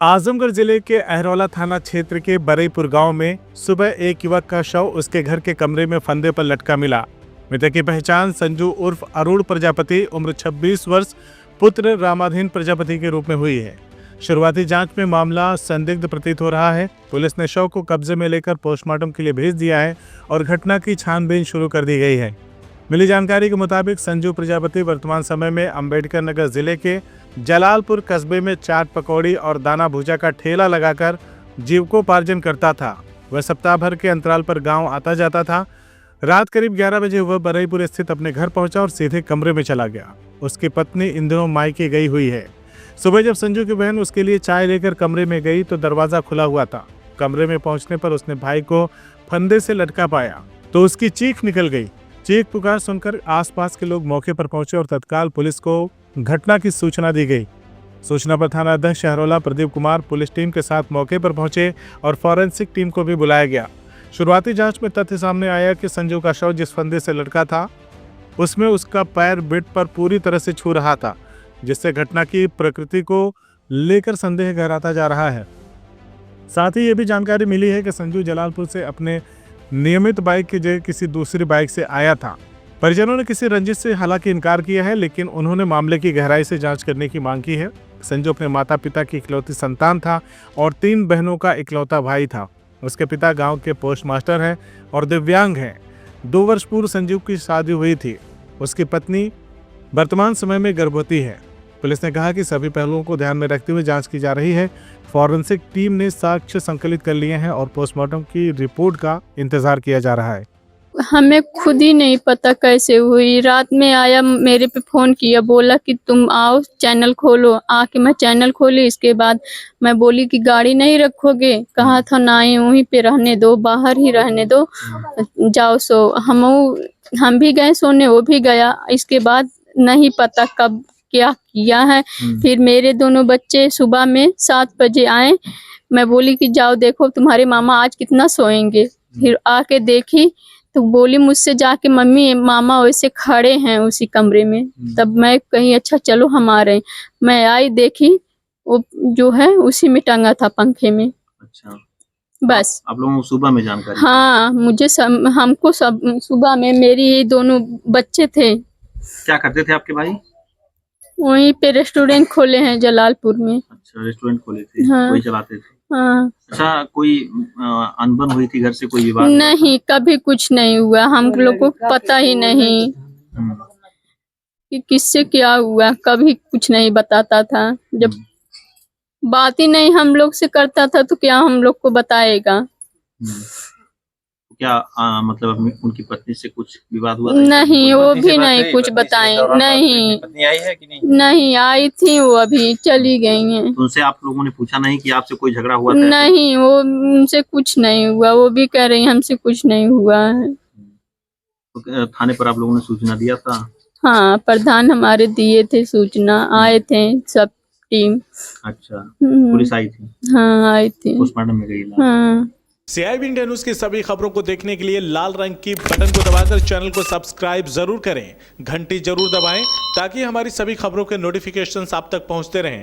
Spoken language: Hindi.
आजमगढ़ जिले के अहरौला थाना क्षेत्र के बरईपुर गांव में सुबह एक युवक का शव उसके घर के कमरे में फंदे पर लटका मिला। मृतक की पहचान संजू उर्फ अरुण प्रजापति उम्र 26 वर्ष पुत्र रामाधीन प्रजापति के रूप में हुई है। शुरुआती जांच में मामला संदिग्ध प्रतीत हो रहा है। पुलिस ने शव को कब्जे में लेकर पोस्टमार्टम के लिए भेज दिया है और घटना की छानबीन शुरू कर दी गई है। मिली जानकारी के मुताबिक संजू प्रजापति वर्तमान समय में अंबेडकर नगर जिले के जलालपुर कस्बे में चाट पकौड़ी और दाना भूजा का ठेला लगाकर जीविकोपार्जन करता था। वह सप्ताह भर के अंतराल पर गांव आता जाता था। रात करीब 11 बजे वह बरईपुर स्थित अपने घर पहुंचा और सीधे कमरे में चला गया। उसकी पत्नी इन दिनों मायके गई हुई है। सुबह जब संजू की बहन उसके लिए चाय लेकर कमरे में गई तो दरवाजा खुला हुआ था। कमरे में पहुंचने पर उसने भाई को फंदे से लटका पाया तो उसकी चीख निकल गई। चीख पुकार सुनकर आसपास के लोग मौके पर पहुंचे और तत्काल पुलिस को घटना की सूचना दी गई। सूचना पर थाना अध्यक्ष अहरौला प्रदीप कुमार पुलिस टीम के साथ मौके पर पहुंचे और फॉरेंसिक टीम को भी बुलाया गया। शुरुआती जांच में तथ्य सामने आया कि संजू का शव जिस फंदे से लटका था उसमें उसका पैर बेड पर पूरी तरह से छू रहा था, जिससे घटना की प्रकृति को लेकर संदेह गहराता जा रहा है। साथ ही ये भी जानकारी मिली है कि संजू जलालपुर से अपने नियमित बाइक की जगह किसी दूसरी बाइक से आया था। परिजनों ने किसी रंजिश से हालांकि इनकार किया है, लेकिन उन्होंने मामले की गहराई से जांच करने की मांग की है। संजू अपने माता पिता की इकलौती संतान था और 3 बहनों का इकलौता भाई था। उसके पिता गांव के पोस्ट मास्टर हैं और दिव्यांग हैं। 2 वर्ष पूर्व संजू की शादी हुई थी। उसकी पत्नी वर्तमान समय में गर्भवती है। पुलिस ने कहा कि सभी पहलुओं को ध्यान में रखते हुए जांच की जा रही है। फॉरेंसिक टीम ने साक्ष्य संकलित कर लिए हैं और पोस्टमार्टम की रिपोर्ट का इंतजार किया जा रहा है। हमें खुद ही नहीं पता कैसे हुई। रात में आया, मेरे पे फोन किया, बोला कि तुम आओ चैनल खोलो। आके मैं चैनल खोली। इसके बाद मैं बोली कि गाड़ी नहीं रखोगे? कहा था नहीं, वहीं पे रहने दो, बाहर ही रहने दो, जाओ सो। हम भी गए सोने, वो भी गया। इसके बाद नहीं पता कब क्या किया है। फिर मेरे दोनों बच्चे सुबह में 7 बजे आए। मैं बोली कि जाओ देखो तुम्हारे मामा आज कितना सोएंगे। फिर आके देखी तो बोली मुझसे जाके, मम्मी मामा वैसे खड़े हैं उसी कमरे में। तब मैं कहीं अच्छा चलो हम आ रहे हैं। मैं आई, देखी वो जो है उसी में टंगा था पंखे में। अच्छा, बस आप लोगों को सुबह में जानकारी? हाँ, मुझे हमको सब सुबह में। मेरी दोनों बच्चे थे। क्या करते थे आपके भाई? वहीं पे रेस्टोरेंट खोले हैं जलालपुर में। अच्छा, रेस्टोरेंट खोले थे। हाँ। वही चलाते थे। हाँ। अच्छा, कोई अनबन हुई थी घर से, कोई विवाद? नहीं, कभी कुछ नहीं हुआ। हम लोग को पता ही नहीं कि किससे क्या हुआ। कभी कुछ नहीं बताता था। जब बात ही नहीं हम लोग से करता था तो क्या हम लोग को बताएगा? क्या मतलब उनकी पत्नी से कुछ विवाद हुआ था? नहीं, वो भी नहीं कुछ बताए। नहीं, पत्नी आई है कि नहीं? नहीं आई थी, वो अभी चली गई हैं। तो उनसे आप लोगों ने पूछा नहीं कि आपसे कोई झगड़ा हुआ था? नहीं, वो उनसे कुछ नहीं हुआ। वो भी कह रही हमसे कुछ नहीं हुआ है। तो थाने पर आप लोगों ने सूचना दिया था? हाँ, प्रधान हमारे दिए थे सूचना। आए थे सब टीम। अच्छा, पुलिस आई थी? हाँ, आई थी। पोस्टमार्टम में गई? हाँ। CIB इंडिया न्यूज की सभी खबरों को देखने के लिए लाल रंग की बटन को दबाकर चैनल को सब्सक्राइब जरूर करें। घंटी जरूर दबाएं ताकि हमारी सभी खबरों के नोटिफिकेशंस आप तक पहुंचते रहें।